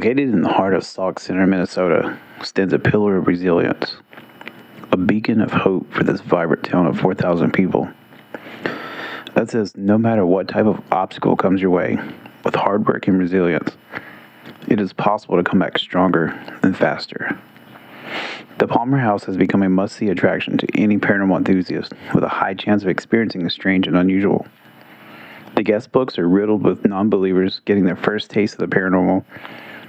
Located in the heart of Sauk Center, Minnesota, stands a pillar of resilience, a beacon of hope for this vibrant town of 4,000 people. That says no matter what type of obstacle comes your way, with hard work and resilience, it is possible to come back stronger and faster. The Palmer House has become a must-see attraction to any paranormal enthusiast with a high chance of experiencing the strange and unusual. The guest books are riddled with non-believers getting their first taste of the paranormal.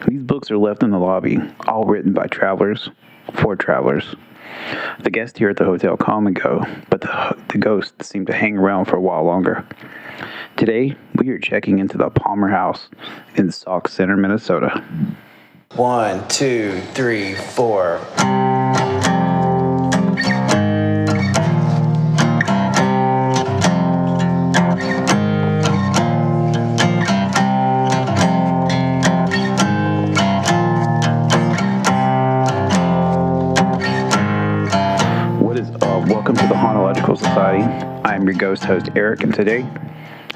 These books are left in the lobby, all written by travelers, for travelers. The guests here at the hotel come and go, but the ghosts seem to hang around for a while longer. Today, we are checking into the Palmer House in Sauk Center, Minnesota. 1, 2, 3, 4. Welcome to the Hauntological Society. I am your ghost host, Erik, and today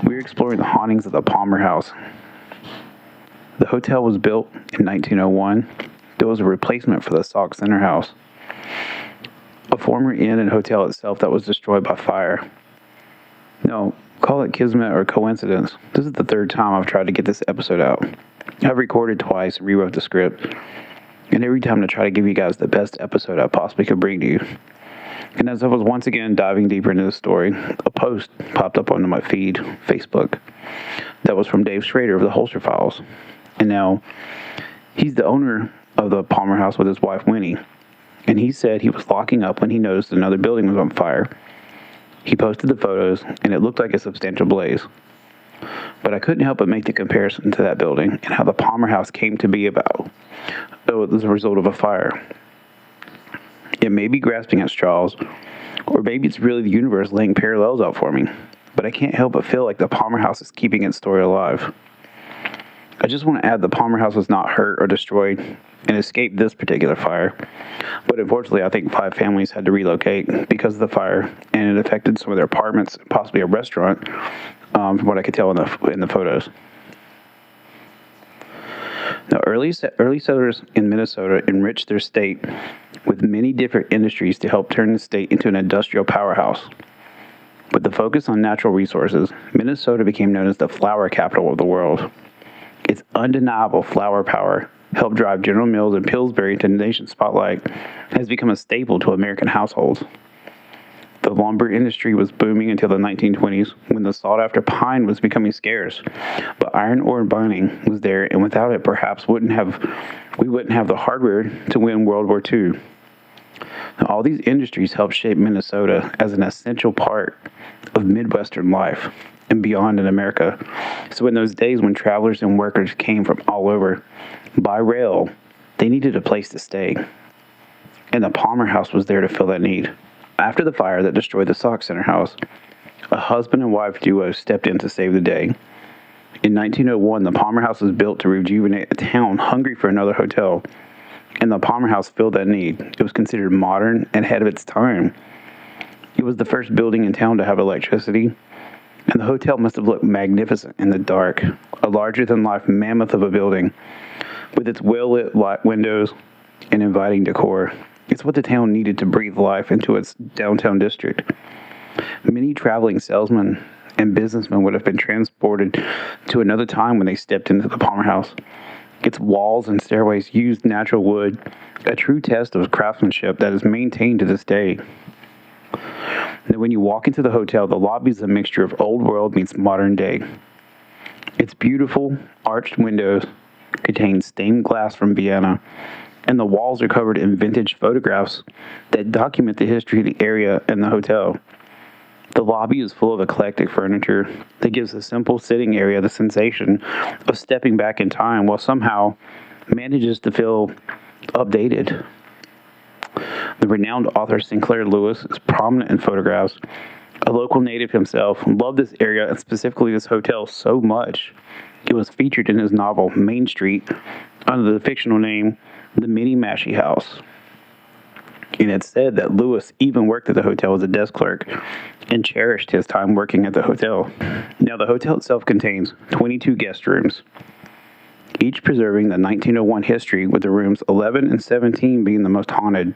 we're exploring the hauntings of the Palmer House. The hotel was built in 1901. There was a replacement for the Sauk Center House, a former inn and hotel itself that was destroyed by fire. No, call it kismet or coincidence. This is the third time I've tried to get this episode out. I've recorded twice and rewrote the script, and every time to try to give you guys the best episode I possibly could bring to you. And as I was once again diving deeper into the story, a post popped up onto my feed, Facebook, that was from Dave Schrader of the Holster Files. And now, he's the owner of the Palmer House with his wife, Winnie. And he said he was locking up when he noticed another building was on fire. He posted the photos, and it looked like a substantial blaze. But I couldn't help but make the comparison to that building and how the Palmer House came to be about. Oh, it was a result of a fire. It may be grasping at straws, or maybe it's really the universe laying parallels out for me, but I can't help but feel like the Palmer House is keeping its story alive. I just want to add the Palmer House was not hurt or destroyed and escaped this particular fire, but unfortunately I think 5 families had to relocate because of the fire, and it affected some of their apartments, possibly a restaurant, from what I could tell in the photos. Now, early settlers in Minnesota enriched their state with many different industries to help turn the state into an industrial powerhouse. With the focus on natural resources, Minnesota became known as the flower capital of the world. Its undeniable flower power helped drive General Mills and Pillsbury into the nation's spotlight and has become a staple to American households. The lumber industry was booming until the 1920s, when the sought-after pine was becoming scarce. But iron ore mining was there, and without it, perhaps we wouldn't have the hardware to win World War II. Now, all these industries helped shape Minnesota as an essential part of Midwestern life and beyond in America. So in those days when travelers and workers came from all over by rail, they needed a place to stay. And the Palmer House was there to fill that need. After the fire that destroyed the Sauk Center House, a husband and wife duo stepped in to save the day. In 1901, the Palmer House was built to rejuvenate a town hungry for another hotel, and the Palmer House filled that need. It was considered modern and ahead of its time. It was the first building in town to have electricity, and the hotel must have looked magnificent in the dark, a larger-than-life mammoth of a building, with its well-lit windows and inviting decor. It's what the town needed to breathe life into its downtown district. Many traveling salesmen and businessmen would have been transported to another time when they stepped into the Palmer House. Its walls and stairways used natural wood, a true test of craftsmanship that is maintained to this day. Now, when you walk into the hotel, the lobby is a mixture of old world meets modern day. Its beautiful arched windows contain stained glass from Vienna, and the walls are covered in vintage photographs that document the history of the area and the hotel. The lobby is full of eclectic furniture that gives the simple sitting area the sensation of stepping back in time while somehow manages to feel updated. The renowned author Sinclair Lewis is prominent in photographs. A local native himself loved this area and specifically this hotel so much, it was featured in his novel Main Street under the fictional name The Minniemashie House. And it's said that Lewis even worked at the hotel as a desk clerk and cherished his time working at the hotel. Now, the hotel itself contains 22 guest rooms, each preserving the 1901 history, with the rooms 11 and 17 being the most haunted.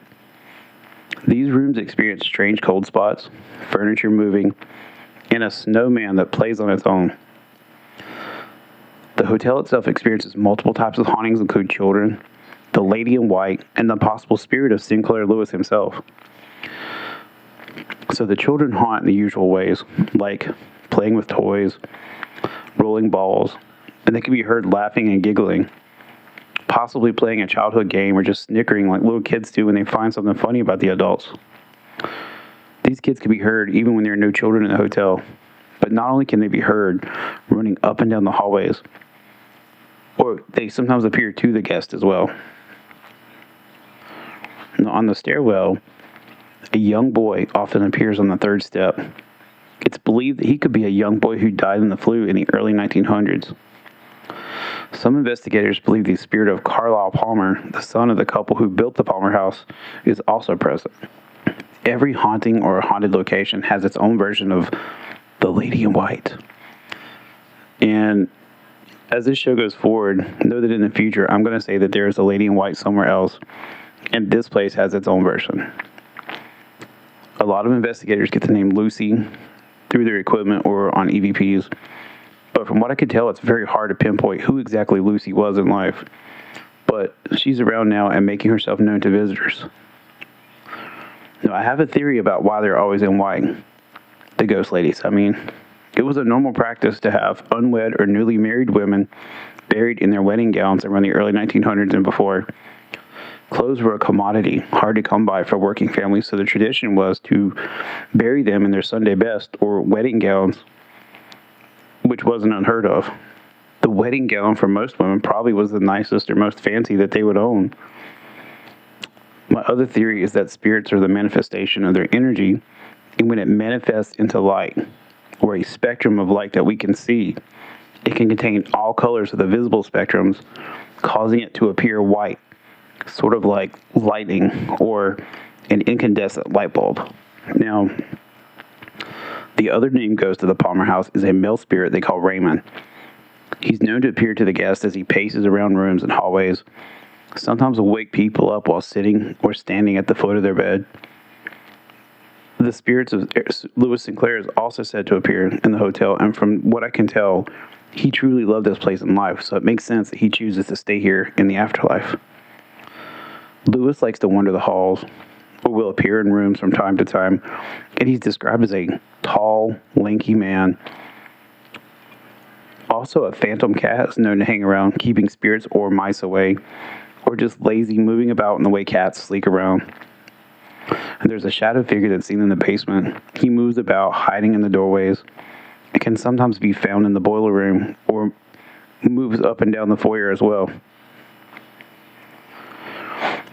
These rooms experience strange cold spots, furniture moving, and a snowman that plays on its own. The hotel itself experiences multiple types of hauntings, including children, the lady in white, and the possible spirit of Sinclair Lewis himself. So the children haunt in the usual ways, like playing with toys, rolling balls, and they can be heard laughing and giggling, possibly playing a childhood game or just snickering like little kids do when they find something funny about the adults. These kids can be heard even when there are no children in the hotel, but not only can they be heard running up and down the hallways, or they sometimes appear to the guest as well. Now, on the stairwell, a young boy often appears on the third step. It's believed that he could be a young boy who died in the flu in the early 1900s. Some investigators believe the spirit of Carlisle Palmer, the son of the couple who built the Palmer House, is also present. Every haunting or haunted location has its own version of the Lady in White. And as this show goes forward, know that in the future, I'm going to say that there is a Lady in White somewhere else, and this place has its own version. A lot of investigators get the name Lucy through their equipment or on EVPs, but from what I could tell, it's very hard to pinpoint who exactly Lucy was in life. But she's around now and making herself known to visitors. Now, I have a theory about why they're always in white. The ghost ladies, I mean. It was a normal practice to have unwed or newly married women buried in their wedding gowns around the early 1900s and before. Clothes were a commodity, hard to come by for working families, so the tradition was to bury them in their Sunday best or wedding gowns, which wasn't unheard of. The wedding gown for most women probably was the nicest or most fancy that they would own. My other theory is that spirits are the manifestation of their energy, and when it manifests into light, or a spectrum of light that we can see, it can contain all colors of the visible spectrums, causing it to appear white, sort of like lightning or an incandescent light bulb. Now, the other named ghost of the Palmer House is a male spirit they call Raymond. He's known to appear to the guests as he paces around rooms and hallways. Sometimes will wake people up while sitting or standing at the foot of their bed. The spirits of Lewis Sinclair is also said to appear in the hotel, and from what I can tell, he truly loved this place in life, so it makes sense that he chooses to stay here in the afterlife. Lewis likes to wander the halls, or will appear in rooms from time to time, and he's described as a tall, lanky man. Also, a phantom cat is known to hang around, keeping spirits or mice away, or just lazy, moving about in the way cats sleek around. And there's a shadow figure that's seen in the basement. He moves about, hiding in the doorways. It can sometimes be found in the boiler room, or moves up and down the foyer as well.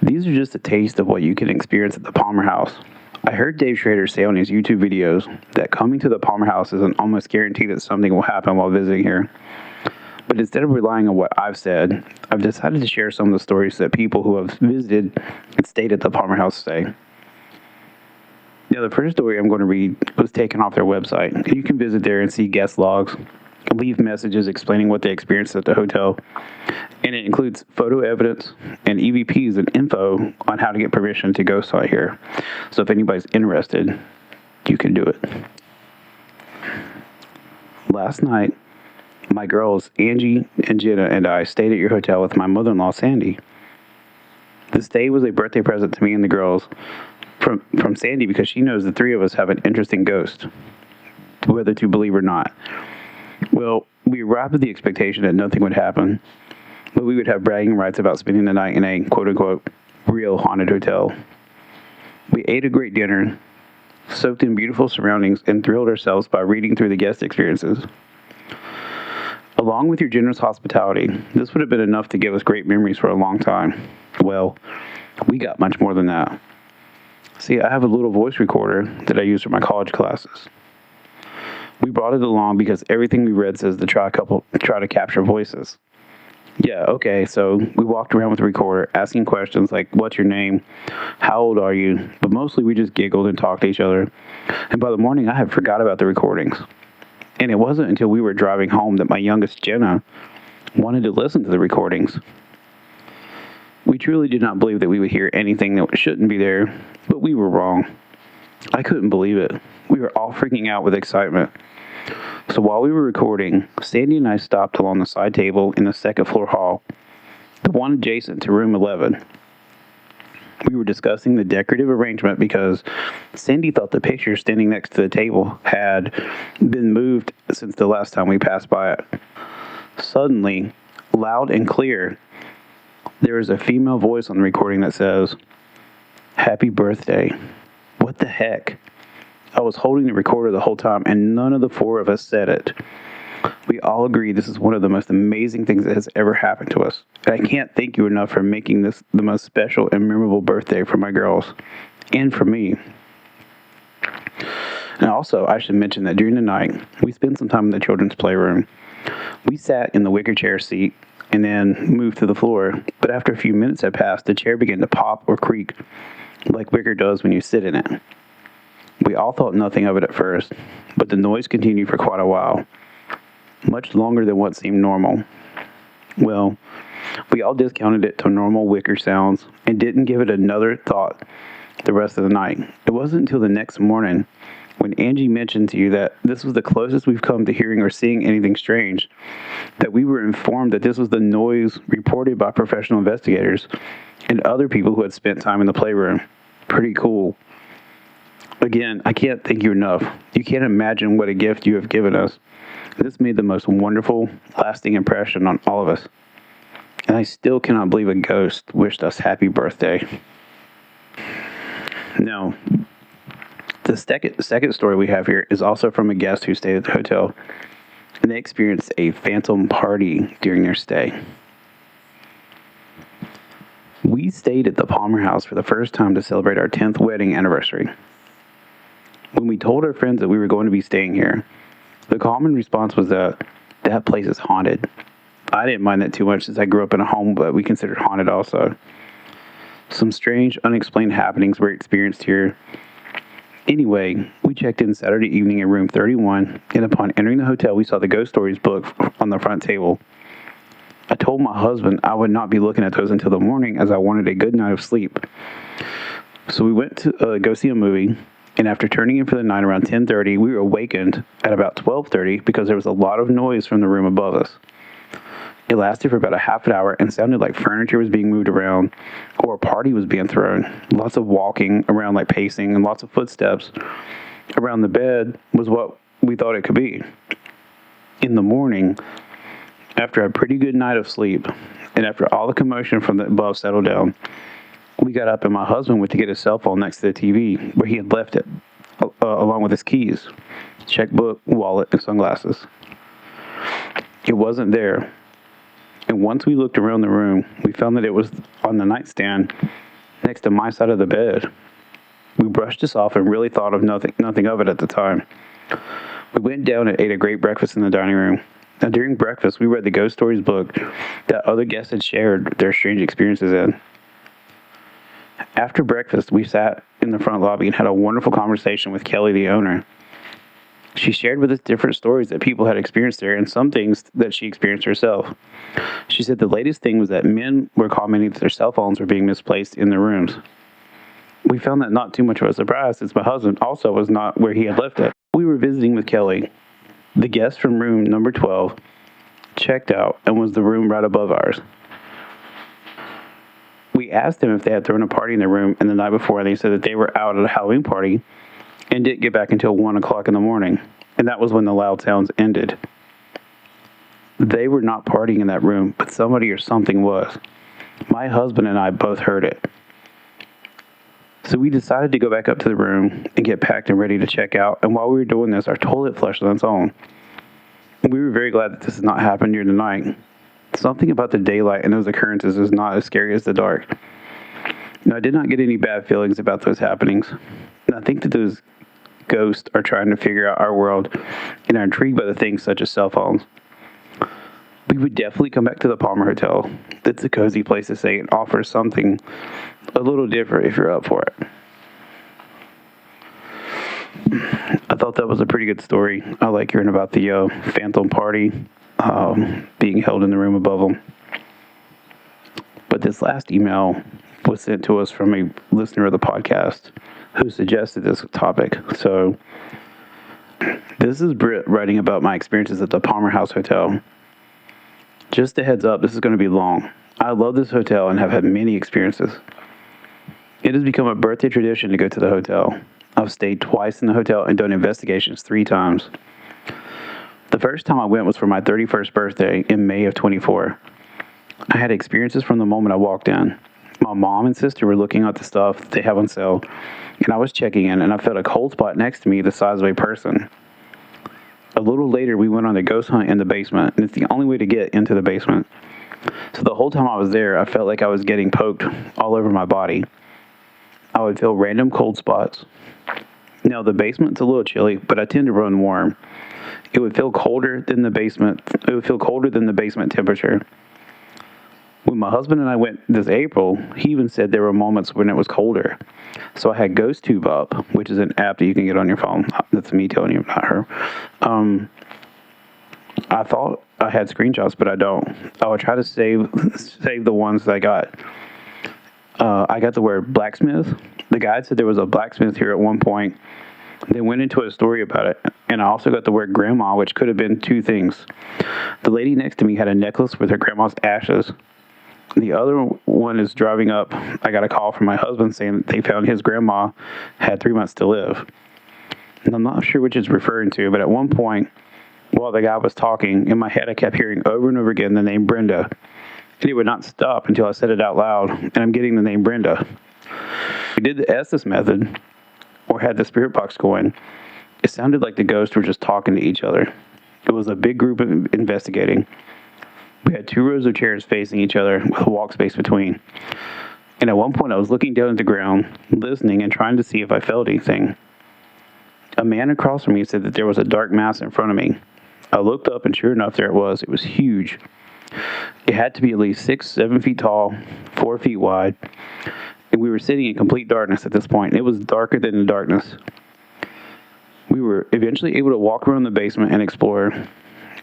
These are just a taste of what you can experience at the Palmer House. I heard Dave Schrader say on his YouTube videos that coming to the Palmer House is an almost guarantee that something will happen while visiting here. But instead of relying on what I've said, I've decided to share some of the stories that people who have visited and stayed at the Palmer House say. Now, the first story I'm going to read was taken off their website. You can visit there and see guest logs, leave messages explaining what they experienced at the hotel, and it includes photo evidence and EVPs and info on how to get permission to go site here. So if anybody's interested, you can do it. Last night, my girls, Angie and Jenna, and I stayed at your hotel with my mother-in-law, Sandy. The stay was a birthday present to me and the girls from Sandy, because she knows the three of us have an interesting ghost, whether to believe or not. Well, we arrived with the expectation that nothing would happen, but we would have bragging rights about spending the night in a quote-unquote real haunted hotel. We ate a great dinner, soaked in beautiful surroundings, and thrilled ourselves by reading through the guest experiences. Along with your generous hospitality, this would have been enough to give us great memories for a long time. Well, we got much more than that. See, I have a little voice recorder that I use for my college classes. We brought it along because everything we read says the try to capture voices. Yeah, okay, so we walked around with the recorder, asking questions like, what's your name? How old are you? But mostly we just giggled and talked to each other. And by the morning, I had forgot about the recordings. And it wasn't until we were driving home that my youngest, Jenna, wanted to listen to the recordings. We truly did not believe that we would hear anything that shouldn't be there, but we were wrong. I couldn't believe it. We were all freaking out with excitement. So while we were recording, Sandy and I stopped along the side table in the second floor hall, the one adjacent to room 11. We were discussing the decorative arrangement because Sandy thought the picture standing next to the table had been moved since the last time we passed by it. Suddenly, loud and clear, there is a female voice on the recording that says, "Happy birthday." What the heck? I was holding the recorder the whole time, and none of the four of us said it. We all agree this is one of the most amazing things that has ever happened to us. And I can't thank you enough for making this the most special and memorable birthday for my girls, and for me. And also, I should mention that during the night, we spent some time in the children's playroom. We sat in the wicker chair seat and then moved to the floor, but after a few minutes had passed, the chair began to pop or creak like wicker does when you sit in it. We all thought nothing of it at first, but the noise continued for quite a while, much longer than what seemed normal. Well, we all discounted it to normal wicker sounds and didn't give it another thought the rest of the night. It wasn't until the next morning when Angie mentioned to you that this was the closest we've come to hearing or seeing anything strange, that we were informed that this was the noise reported by professional investigators and other people who had spent time in the playroom. Pretty cool. Again, I can't thank you enough. You can't imagine what a gift you have given us. This made the most wonderful, lasting impression on all of us. And I still cannot believe a ghost wished us happy birthday. Now, the second story we have here is also from a guest who stayed at the hotel, and they experienced a phantom party during their stay. We stayed at the Palmer House for the first time to celebrate our 10th wedding anniversary. When we told our friends that we were going to be staying here, the common response was that that place is haunted. I didn't mind that too much since I grew up in a home that we considered haunted also. Some strange, unexplained happenings were experienced here. Anyway, we checked in Saturday evening in room 31, and upon entering the hotel, we saw the Ghost Stories book on the front table. I told my husband I would not be looking at those until the morning as I wanted a good night of sleep. So we went to go see a movie, and after turning in for the night around 10:30, we were awakened at about 12:30 because there was a lot of noise from the room above us. It lasted for about a half an hour and sounded like furniture was being moved around or a party was being thrown. Lots of walking around, like pacing, and lots of footsteps around the bed was what we thought it could be. In the morning, after a pretty good night of sleep, and after all the commotion from the above settled down, we got up and my husband went to get his cell phone next to the TV where he had left it, along with his keys, checkbook, wallet, and sunglasses. It wasn't there. And once we looked around the room, we found that it was on the nightstand next to my side of the bed. We brushed this off and really thought of nothing of it at the time. We went down and ate a great breakfast in the dining room. Now, during breakfast, we read the Ghost Stories book that other guests had shared their strange experiences in. After breakfast, we sat in the front lobby and had a wonderful conversation with Kelly, the owner. She shared with us different stories that people had experienced there and some things that she experienced herself. She said the latest thing was that men were commenting that their cell phones were being misplaced in their rooms. We found that not too much of a surprise since my husband also was not where he had left it. We were visiting with Kelly. The guest from room number 12 checked out and was the room right above ours. We asked them if they had thrown a party in their room and the night before, and they said that they were out at a Halloween party and didn't get back until 1 o'clock in the morning, and that was when the loud sounds ended. They were not partying in that room, but somebody or something was. My husband and I both heard it. So we decided to go back up to the room and get packed and ready to check out, and while we were doing this, our toilet flushed on its own. We were very glad that this did not happen during the night. Something about the daylight and those occurrences is not as scary as the dark. Now, I did not get any bad feelings about those happenings, and I think that those ghosts are trying to figure out our world and are intrigued by the things such as cell phones. We would definitely come back to the Palmer Hotel. It's a cozy place to stay and offers something a little different if you're up for it. I thought that was a pretty good story. I like hearing about the phantom party being held in the room above them. But this last email was sent to us from a listener of the podcast who suggested this topic. So this is Britt writing about my experiences at the Palmer House Hotel. Just a heads up, this is going to be long. I love this hotel and have had many experiences. It has become a birthday tradition to go to the hotel. I've stayed twice in the hotel and done investigations 3 times. The first time I went was for my 31st birthday in May of 24. I had experiences from the moment I walked in. My mom and sister were looking at the stuff they have on sale, and I was checking in, and I felt a cold spot next to me the size of a person. A little later, we went on a ghost hunt in the basement, and it's the only way to get into the basement. So the whole time I was there, I felt like I was getting poked all over my body. I would feel random cold spots. Now, the basement's a little chilly, but I tend to run warm. It would feel colder than the basement. It would feel colder than the basement temperature. When my husband and I went this April, he even said there were moments when it was colder. So I had Ghost Tube up, which is an app that you can get on your phone. That's me telling you, not her. I thought I had screenshots, but I don't. I would try to save the ones that I got. I got the word blacksmith. The guide said there was a blacksmith here at one point. They went into a story about it. And I also got the word grandma, which could have been 2 things. The lady next to me had a necklace with her grandma's ashes. The other one is driving up. I got a call from my husband saying that they found his grandma had 3 months to live. And I'm not sure which it's referring to, but at one point, while the guy was talking, in my head I kept hearing over and over again the name Brenda. And it would not stop until I said it out loud, and I'm getting the name Brenda. We did the Estes method, or had the spirit box going. It sounded like the ghosts were just talking to each other. It was a big group of investigating. We had 2 rows of chairs facing each other with a walk space between. And at one point I was looking down at the ground, listening and trying to see if I felt anything. A man across from me said that there was a dark mass in front of me. I looked up and sure enough there it was. It was huge. It had to be at least 6-7 feet tall, 4 feet wide. And we were sitting in complete darkness at this point. It was darker than the darkness. We were eventually able to walk around the basement and explore.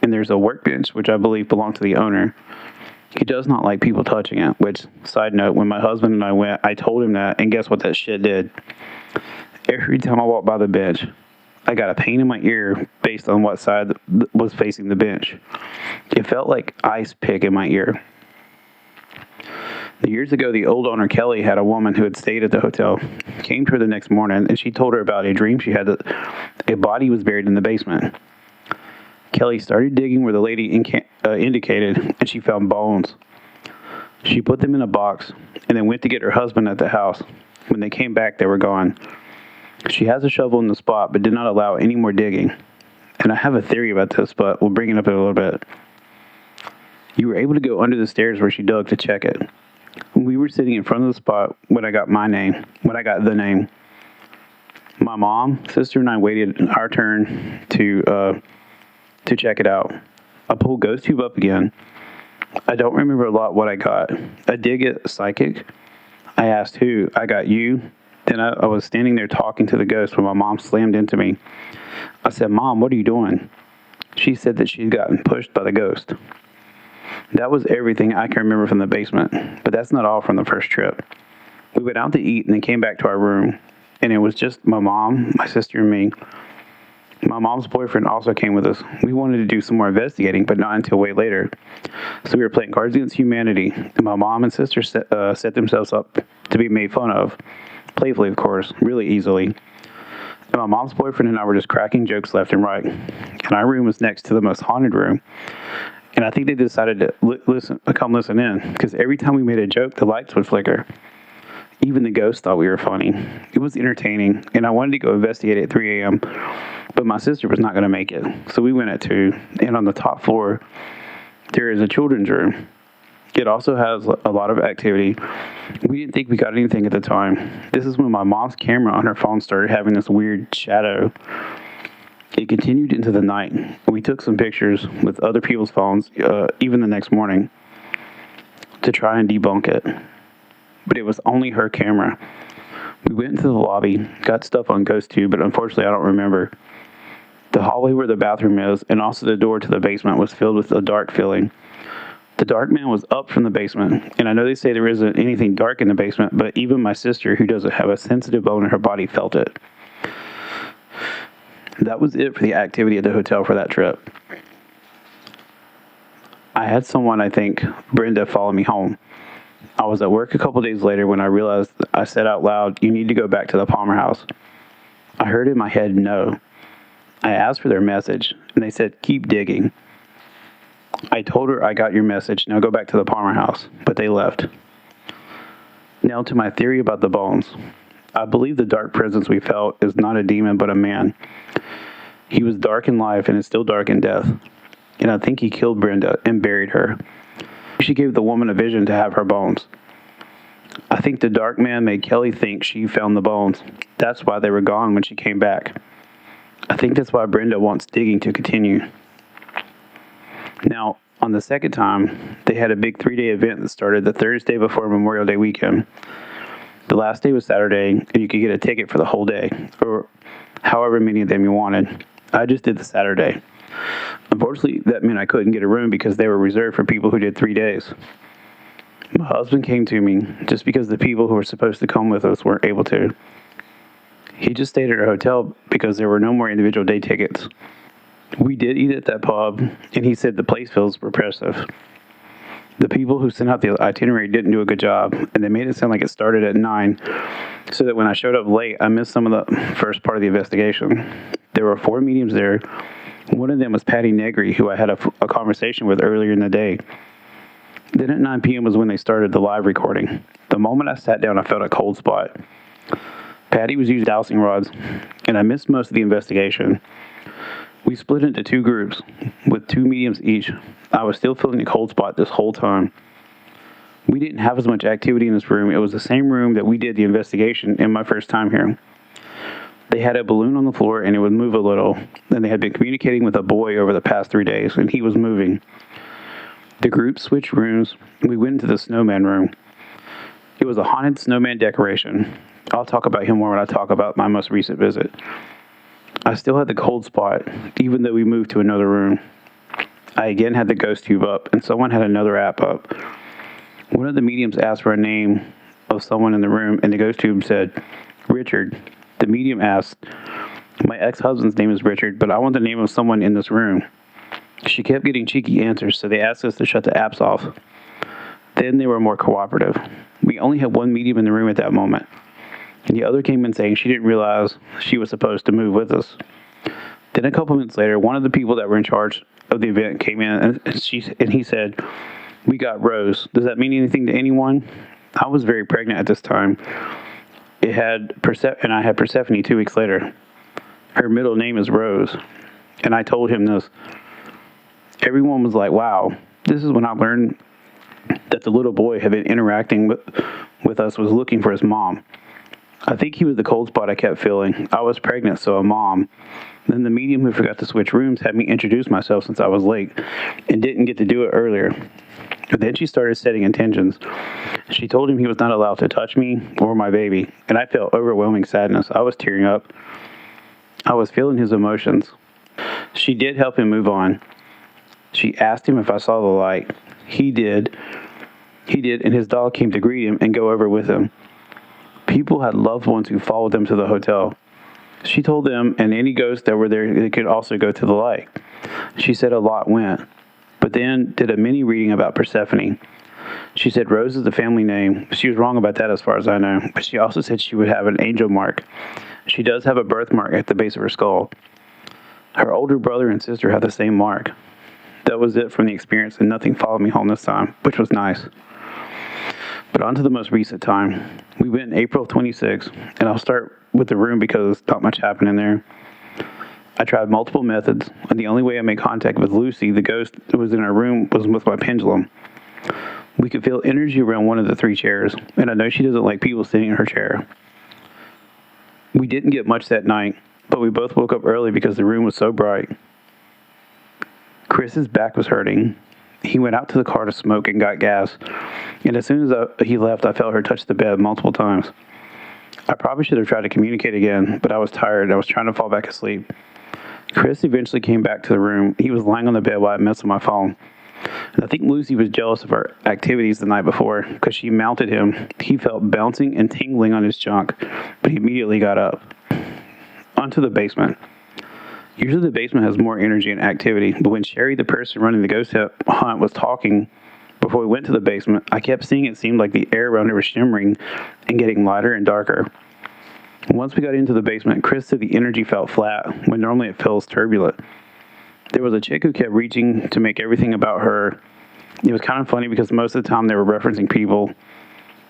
And there's a workbench, which I believe belonged to the owner. He does not like people touching it, which, side note, when my husband and I went, I told him that, and guess what that shit did? Every time I walked by the bench, I got a pain in my ear based on what side was facing the bench. It felt like ice pick in my ear. Years ago, the old owner, Kelly, had a woman who had stayed at the hotel, came to her the next morning, and she told her about a dream she had that a body was buried in the basement. Kelly started digging where the lady indicated, and she found bones. She put them in a box and then went to get her husband at the house. When they came back, they were gone. She has a shovel in the spot, but did not allow any more digging. And I have a theory about this, but we'll bring it up in a little bit. You were able to go under the stairs where she dug to check it. We were sitting in front of the spot when I got the name. My mom, sister, and I waited our turn to check it out. I pulled Ghost Tube up again. I don't remember a lot what I got. I did get psychic. I asked who. I got you. Then I was standing there talking to the ghost when my mom slammed into me. I said, "Mom, what are you doing?" She said that she'd gotten pushed by the ghost. That was everything I can remember from the basement, but that's not all from the first trip. We went out to eat and then came back to our room, and it was just my mom, my sister, and me. My mom's boyfriend also came with us. We wanted to do some more investigating, but not until way later. So we were playing Cards Against Humanity, and my mom and sister set themselves up to be made fun of. Playfully, of course, really easily. And my mom's boyfriend and I were just cracking jokes left and right. And our room was next to the most haunted room. And I think they decided to come listen in, because every time we made a joke, the lights would flicker. Even the ghosts thought we were funny. It was entertaining, and I wanted to go investigate at 3 a.m., but my sister was not going to make it. So we went at 2, and on the top floor, there is a children's room. It also has a lot of activity. We didn't think we got anything at the time. This is when my mom's camera on her phone started having this weird shadow. It continued into the night. We took some pictures with other people's phones, even the next morning, to try and debunk it. But it was only her camera. We went into the lobby, got stuff on Ghost Tube, but unfortunately I don't remember. The hallway where the bathroom is, and also the door to the basement, was filled with a dark feeling. The dark man was up from the basement, and I know they say there isn't anything dark in the basement, but even my sister, who doesn't have a sensitive bone in her body, felt it. That was it for the activity at the hotel for that trip. I had someone, I think, Brenda, follow me home. I was at work a couple days later when I realized I said out loud, "You need to go back to the Palmer house." I heard in my head, "No." I asked for their message, and they said, "Keep digging." I told her, "I got your message, now go back to the Palmer house," but they left. Now to my theory about the bones. I believe the dark presence we felt is not a demon, but a man. He was dark in life and is still dark in death. And I think he killed Brenda and buried her. She gave the woman a vision to have her bones. I think the dark man made Kelly think she found the bones. That's why they were gone when she came back. I think that's why Brenda wants digging to continue. Now, on the second time, they had a big 3-day event that started the Thursday before Memorial Day weekend. The last day was Saturday, and you could get a ticket for the whole day, or however many of them you wanted. I just did the Saturday. Unfortunately, that meant I couldn't get a room because they were reserved for people who did 3 days. My husband came to me just because the people who were supposed to come with us weren't able to. He just stayed at our hotel because there were no more individual day tickets. We did eat at that pub, and he said the place feels repressive. The people who sent out the itinerary didn't do a good job, and they made it sound like it started at 9, so that when I showed up late, I missed some of the first part of the investigation. There were 4 mediums there. One of them was Patty Negri, who I had a conversation with earlier in the day. Then at 9 p.m. was when they started the live recording. The moment I sat down, I felt a cold spot. Patty was using dowsing rods, and I missed most of the investigation. We split into 2 groups, with 2 mediums each. I was still feeling a cold spot this whole time. We didn't have as much activity in this room. It was the same room that we did the investigation in my first time here. They had a balloon on the floor, and it would move a little. And they had been communicating with a boy over the past 3 days, and he was moving. The group switched rooms, and we went into the snowman room. It was a haunted snowman decoration. I'll talk about him more when I talk about my most recent visit. I still had the cold spot, even though we moved to another room. I again had the ghost tube up, and someone had another app up. One of the mediums asked for a name of someone in the room, and the ghost tube said, "Richard." The medium asked, "My ex-husband's name is Richard, but I want the name of someone in this room." She kept getting cheeky answers, so they asked us to shut the apps off. Then they were more cooperative. We only had 1 medium in the room at that moment. And the other came in saying she didn't realize she was supposed to move with us. Then a couple minutes later, one of the people that were in charge of the event came in, and he said, "We got Rose. Does that mean anything to anyone?" I was very pregnant at this time. And I had Persephone 2 weeks later. Her middle name is Rose. And I told him this. Everyone was like, "Wow." This is when I learned that the little boy had been interacting with us was looking for his mom. I think he was the cold spot I kept feeling. I was pregnant, so a mom. Then the medium who forgot to switch rooms had me introduce myself since I was late and didn't get to do it earlier. Then she started setting intentions. She told him he was not allowed to touch me or my baby, and I felt overwhelming sadness. I was tearing up. I was feeling his emotions. She did help him move on. She asked him if I saw the light. He did. And his dog came to greet him and go over with him. People had loved ones who followed them to the hotel. She told them and any ghosts that were there, they could also go to the light. She said a lot went, but then did a mini reading about Persephone. She said Rose is the family name. She was wrong about that as far as I know, but she also said she would have an angel mark. She does have a birthmark at the base of her skull. Her older brother and sister have the same mark. That was it from the experience, and nothing followed me home this time, which was nice. But on to the most recent time. We went in April 26, and I'll start with the room because not much happened in there. I tried multiple methods, and the only way I made contact with Lucy, the ghost that was in our room, was with my pendulum. We could feel energy around one of the 3 chairs, and I know she doesn't like people sitting in her chair. We didn't get much that night, but we both woke up early because the room was so bright. Chris's back was hurting. He went out to the car to smoke and got gas, and as soon as he left, I felt her touch the bed multiple times. I probably should have tried to communicate again, but I was tired. I was trying to fall back asleep. Chris eventually came back to the room. He was lying on the bed while I messed with my phone. And I think Lucy was jealous of our activities the night before because she mounted him. He felt bouncing and tingling on his junk, but he immediately got up. Onto the basement. Usually the basement has more energy and activity, but when Sherry, the person running the ghost hunt, was talking before we went to the basement, I kept seeing it seemed like the air around her was shimmering and getting lighter and darker. Once we got into the basement, Chris said the energy felt flat when normally it feels turbulent. There was a chick who kept reaching to make everything about her. It was kind of funny because most of the time they were referencing people.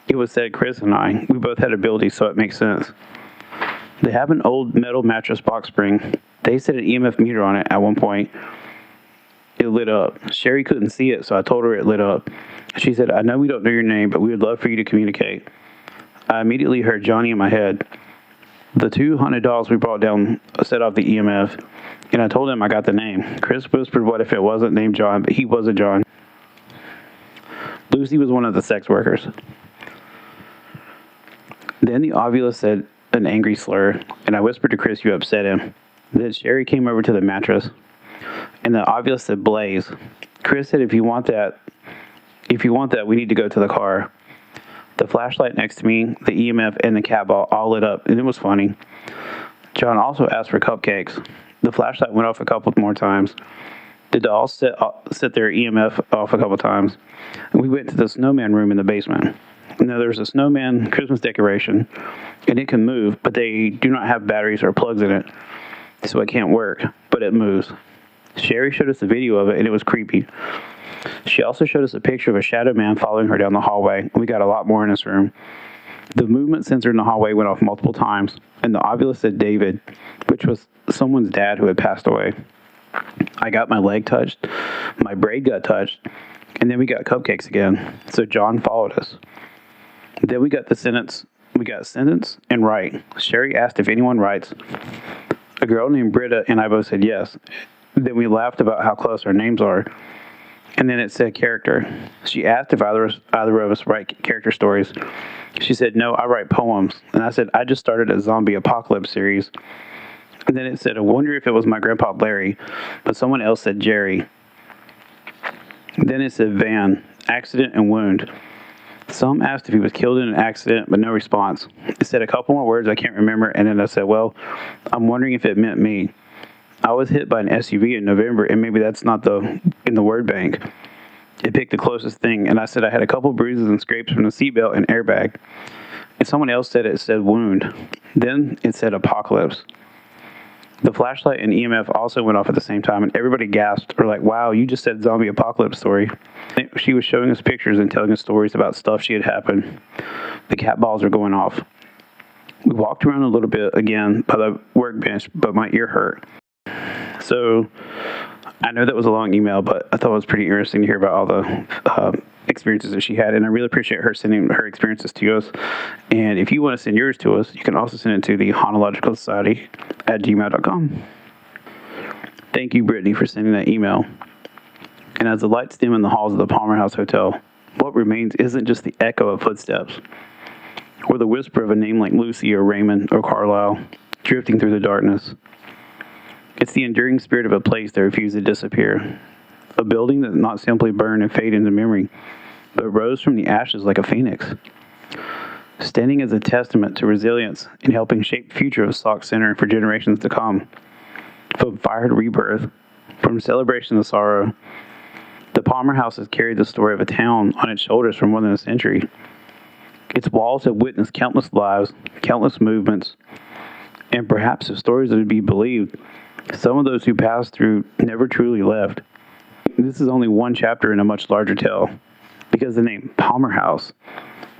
It was said Chris and I, we both had abilities, so it makes sense. They have an old metal mattress box spring. They set an EMF meter on it at one point. It lit up. Sherry couldn't see it, so I told her it lit up. She said, I know we don't know your name, but we would love for you to communicate. I immediately heard Johnny in my head. The two haunted dolls we brought down set off the EMF, and I told him I got the name. Chris whispered what if it wasn't named John, but he was a John. Lucy was one of the sex workers. Then the ovulus said an angry slur, and I whispered to Chris, you upset him. Then Sherry came over to the mattress, and the ovulus said blaze. Chris said, if you want that, we need to go to the car. The flashlight next to me, the EMF, and the cat ball all lit up, and it was funny. John also asked for cupcakes. The flashlight went off a couple more times. The dolls set their EMF off a couple times, and we went to the snowman room in the basement. Now, there's a snowman Christmas decoration, and it can move, but they do not have batteries or plugs in it, so it can't work, but it moves. Sherry showed us a video of it, and it was creepy. She also showed us a picture of a shadow man following her down the hallway, and we got a lot more in this room. The movement sensor in the hallway went off multiple times, and the ovulus said David, which was someone's dad who had passed away. I got my leg touched, my braid got touched, and then we got cupcakes again, so John followed us. Then we got sentence and write. Sherry asked if anyone writes. A girl named Britta and I both said yes. Then we laughed about how close our names are. And then it said character. She asked if either of us write character stories. She said, no, I write poems. And I said, I just started a zombie apocalypse series. And then it said, I wonder if it was my grandpa Larry. But someone else said Jerry. Then it said van, accident and wound. Some asked if he was killed in an accident, but no response. It said a couple more words I can't remember, and then I said, well, I'm wondering if it meant me. I was hit by an SUV in November, and maybe that's not in the word bank. It picked the closest thing, and I said I had a couple bruises and scrapes from the seatbelt and airbag. And someone else said it said wound. Then it said apocalypse. The flashlight and EMF also went off at the same time, and everybody gasped, or like, wow, you just said zombie apocalypse story. She was showing us pictures and telling us stories about stuff she had happened. The cat balls were going off. We walked around a little bit again by the workbench, but my ear hurt. So I know that was a long email, but I thought it was pretty interesting to hear about all the experiences that she had, and I really appreciate her sending her experiences to us. And if you want to send yours to us, you can also send it to the hauntological society at gmail.com. Thank you, Brittany, for sending that email. And as the lights dim in the halls of the Palmer House Hotel, what remains isn't just the echo of footsteps or the whisper of a name like Lucy or Raymond or Carlisle drifting through the darkness. It's the enduring spirit of a place that refused to disappear. A building that not simply burned and faded into memory, but rose from the ashes like a phoenix, standing as a testament to resilience in helping shape the future of Sauk Center for generations to come. From fire to rebirth, from celebration to sorrow, the Palmer House has carried the story of a town on its shoulders for more than a century. Its walls have witnessed countless lives, countless movements, and perhaps if stories are to be believed, some of those who passed through never truly left. This is only one chapter in a much larger tale, because the name Palmer House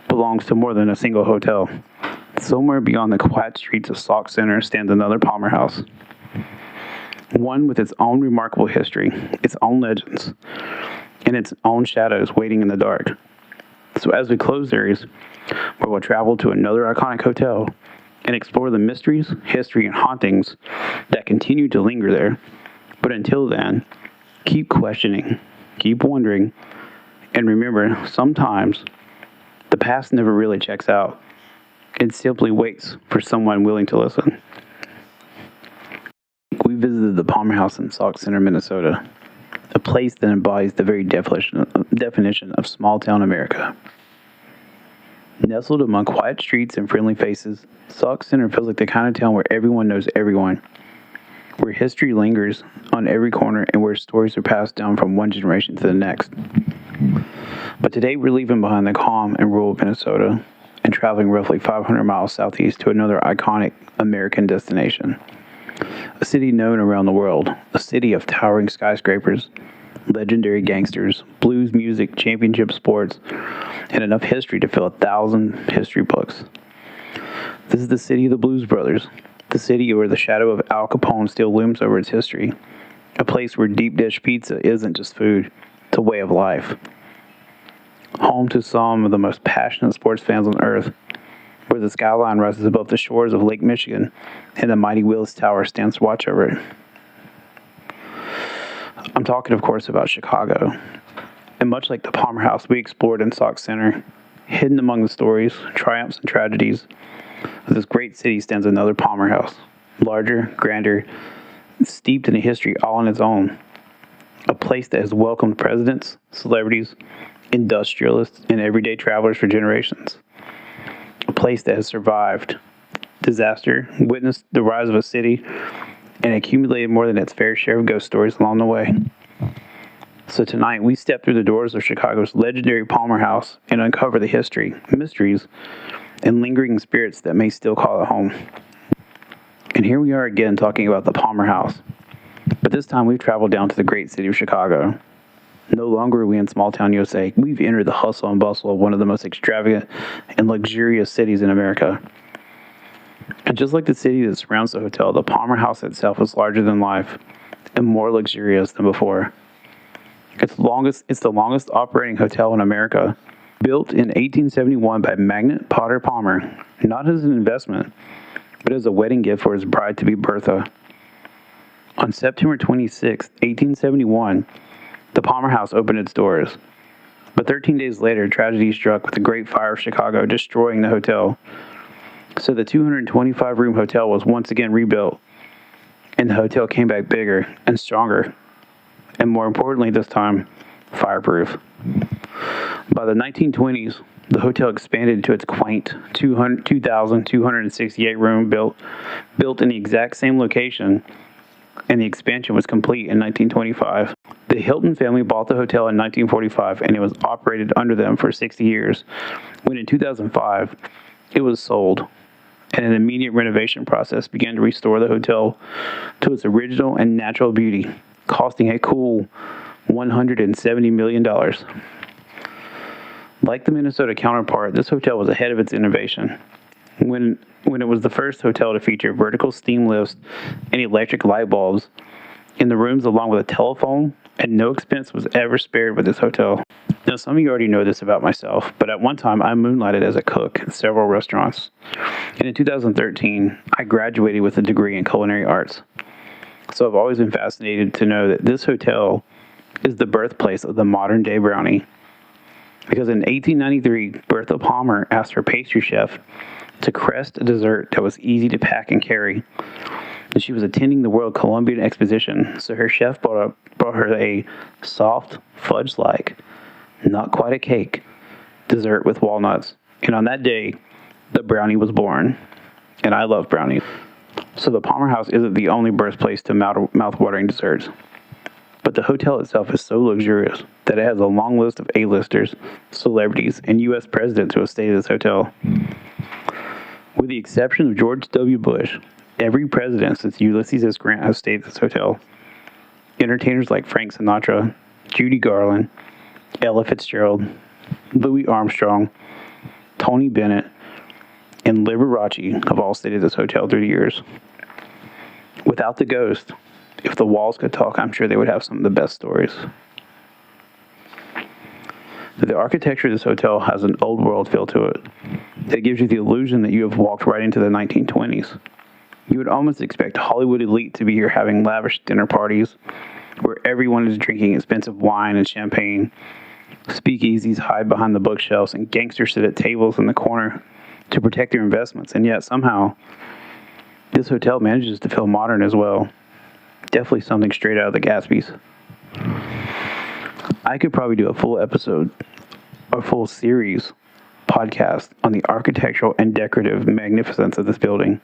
belongs to more than a single hotel. Somewhere beyond the quiet streets of Sauk Center stands another Palmer House, one with its own remarkable history, its own legends, and its own shadows waiting in the dark. So as we close series, where we'll travel to another iconic hotel and explore the mysteries, history, and hauntings that continue to linger there. But until then, keep questioning, keep wondering, and remember, sometimes the past never really checks out. It simply waits for someone willing to listen. We visited the Palmer House in Sauk Center, Minnesota, a place that embodies the very definition of small-town America. Nestled among quiet streets and friendly faces, Sauk Center feels like the kind of town where everyone knows everyone, where history lingers on every corner and where stories are passed down from one generation to the next. But today we're leaving behind the calm and rural Minnesota and traveling roughly 500 miles southeast to another iconic American destination. A city known around the world, a city of towering skyscrapers, legendary gangsters, blues music, championship sports, and enough history to fill 1,000 history books. This is the city of the Blues Brothers, the city where the shadow of Al Capone still looms over its history, a place where deep dish pizza isn't just food, it's a way of life. Home to some of the most passionate sports fans on earth, where the skyline rises above the shores of Lake Michigan and the mighty Willis Tower stands watch over it. I'm talking, of course, about Chicago. And much like the Palmer House we explored in Sauk Center, hidden among the stories, triumphs, and tragedies of this great city stands another Palmer House, larger, grander, steeped in a history all on its own. A place that has welcomed presidents, celebrities, industrialists, and everyday travelers for generations. A place that has survived disaster, witnessed the rise of a city, and accumulated more than its fair share of ghost stories along the way. So tonight, we step through the doors of Chicago's legendary Palmer House and uncover the history, mysteries, and lingering spirits that may still call it home. And here we are again talking about the Palmer House. But this time, we've traveled down to the great city of Chicago. No longer are we in small-town USA. We've entered the hustle and bustle of one of the most extravagant and luxurious cities in America. And just like the city that surrounds the hotel, the Palmer House itself is larger than life and more luxurious than before. It's the longest operating hotel in America, built in 1871 by magnate Potter Palmer, not as an investment, but as a wedding gift for his bride-to-be Bertha. On September 26, 1871, the Palmer House opened its doors. But 13 days later, tragedy struck with the Great Fire of Chicago, destroying the hotel. So the 225-room hotel was once again rebuilt, and the hotel came back bigger and stronger, and more importantly this time, fireproof. By the 1920s, the hotel expanded to its quaint 2,268-room built in the exact same location, and the expansion was complete in 1925. The Hilton family bought the hotel in 1945, and it was operated under them for 60 years, when in 2005, it was sold, and an immediate renovation process began to restore the hotel to its original and natural beauty, costing a cool $170 million. Like the Minnesota counterpart, this hotel was ahead of its innovation. When it was the first hotel to feature vertical steam lifts and electric light bulbs in the rooms, along with a telephone, and no expense was ever spared with this hotel. Now, some of you already know this about myself, but at one time I moonlighted as a cook in several restaurants. And in 2013, I graduated with a degree in culinary arts. So I've always been fascinated to know that this hotel is the birthplace of the modern day brownie. Because in 1893, Bertha Palmer asked her pastry chef to crest a dessert that was easy to pack and carry. And she was attending the World Columbian Exposition, so her chef brought her a soft, fudge-like, not quite a cake, dessert with walnuts. And on that day, the brownie was born. And I love brownies. So the Palmer House isn't the only birthplace to mouth-watering desserts. But the hotel itself is so luxurious that it has a long list of A-listers, celebrities, and U.S. presidents who have stayed at this hotel. With the exception of George W. Bush, every president since Ulysses S. Grant has stayed at this hotel. Entertainers like Frank Sinatra, Judy Garland, Ella Fitzgerald, Louis Armstrong, Tony Bennett, and Liberace have all stayed at this hotel through the years. Without the ghost, if the walls could talk, I'm sure they would have some of the best stories. The architecture of this hotel has an old world feel to it that gives you the illusion that you have walked right into the 1920s. You would almost expect Hollywood elite to be here having lavish dinner parties where everyone is drinking expensive wine and champagne. Speakeasies hide behind the bookshelves, and gangsters sit at tables in the corner to protect their investments. And yet somehow this hotel manages to feel modern as well. Definitely something straight out of the Gatsby's. I could probably do a full episode or full series podcast on the architectural and decorative magnificence of this building.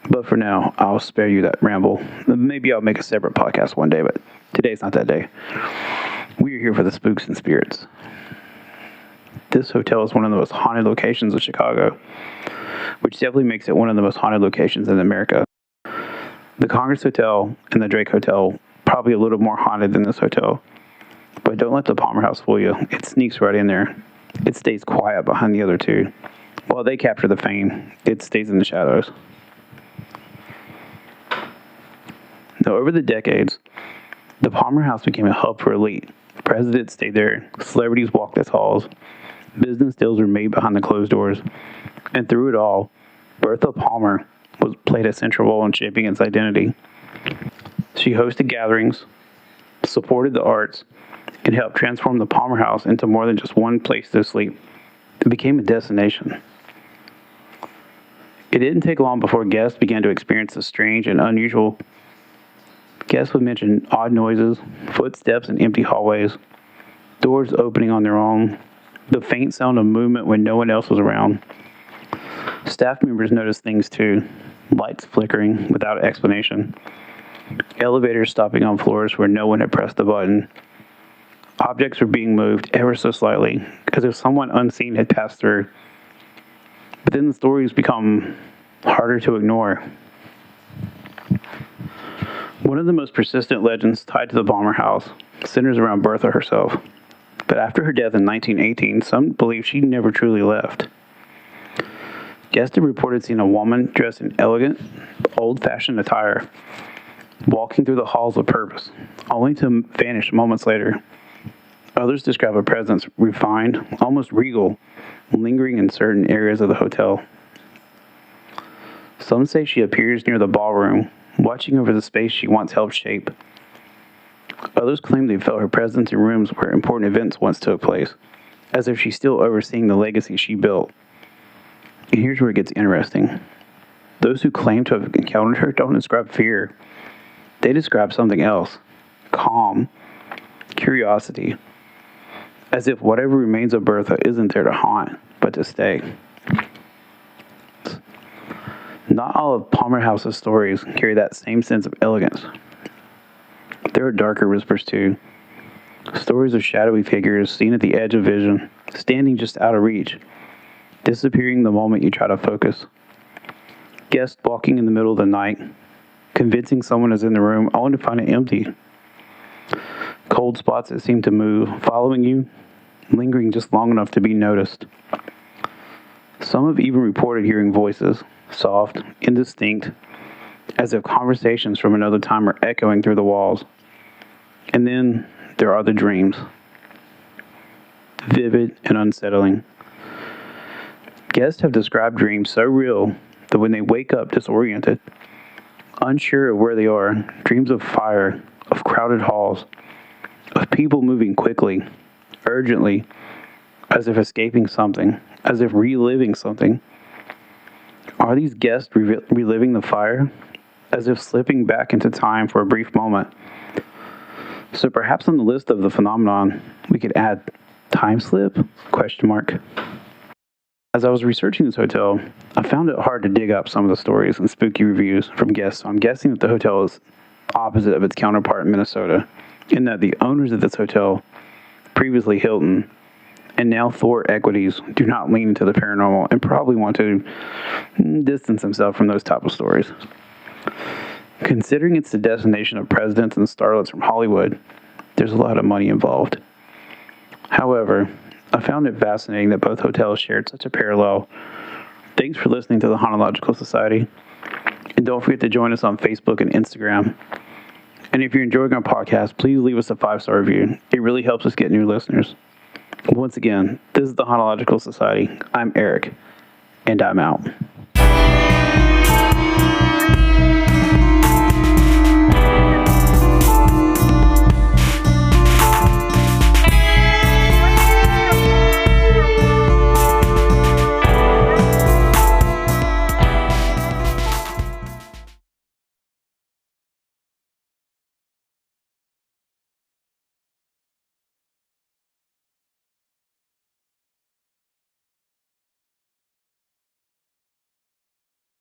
But for now, I'll spare you that ramble. Maybe I'll make a separate podcast one day, but today's not that day. We're here for the spooks and spirits. This hotel is one of the most haunted locations of Chicago, which definitely makes it one of the most haunted locations in America. The Congress Hotel and the Drake Hotel, probably a little more haunted than this hotel. But don't let the Palmer House fool you. It sneaks right in there. It stays quiet behind the other two. While they capture the fame, it stays in the shadows. Now, over the decades, the Palmer House became a hub for elite. Presidents stayed there, celebrities walked its halls, business deals were made behind the closed doors, and through it all, Bertha Palmer played a central role in shaping its identity. She hosted gatherings, supported the arts, and helped transform the Palmer House into more than just one place to sleep. It became a destination. It didn't take long before guests began to experience the strange and unusual. Guests would mention odd noises, footsteps in empty hallways, doors opening on their own, the faint sound of movement when no one else was around. Staff members noticed things too, lights flickering without explanation, elevators stopping on floors where no one had pressed the button. Objects were being moved ever so slightly, as if someone unseen had passed through. But then the stories become harder to ignore. One of the most persistent legends tied to the Palmer House centers around Bertha herself. But after her death in 1918, some believe she never truly left. Guests have reported seeing a woman dressed in elegant, old-fashioned attire, walking through the halls of purpose, only to vanish moments later. Others describe a presence refined, almost regal, lingering in certain areas of the hotel. Some say she appears near the ballroom, watching over the space she once helped shape. Others claim they felt her presence in rooms where important events once took place, as if she's still overseeing the legacy she built. And here's where it gets interesting. Those who claim to have encountered her don't describe fear. They describe something else. Calm. Curiosity. As if whatever remains of Bertha isn't there to haunt, but to stay. Not all of Palmer House's stories carry that same sense of elegance. There are darker whispers too. Stories of shadowy figures seen at the edge of vision, standing just out of reach, disappearing the moment you try to focus. Guests walking in the middle of the night, convincing someone is in the room only to find it empty. Cold spots that seem to move, following you, lingering just long enough to be noticed. Some have even reported hearing voices, soft, indistinct, as if conversations from another time are echoing through the walls. And then there are the dreams. Vivid and unsettling. Guests have described dreams so real that when they wake up disoriented, unsure of where they are, dreams of fire, of crowded halls, of people moving quickly, urgently, as if escaping something, as if reliving something. Are these guests reliving the fire, as if slipping back into time for a brief moment? So perhaps on the list of the phenomenon, we could add time slip? As I was researching this hotel, I found it hard to dig up some of the stories and spooky reviews from guests, so I'm guessing that the hotel is opposite of its counterpart in Minnesota, in that the owners of this hotel, previously Hilton, and now Thor Equities, do not lean into the paranormal and probably want to distance themselves from those type of stories. Considering it's the destination of presidents and starlets from Hollywood, there's a lot of money involved. However, I found it fascinating that both hotels shared such a parallel. Thanks for listening to the Hauntological Society. And don't forget to join us on Facebook and Instagram. And if you're enjoying our podcast, please leave us a 5-star review. It really helps us get new listeners. Once again, this is the Hauntological Society. I'm Erik, and I'm out.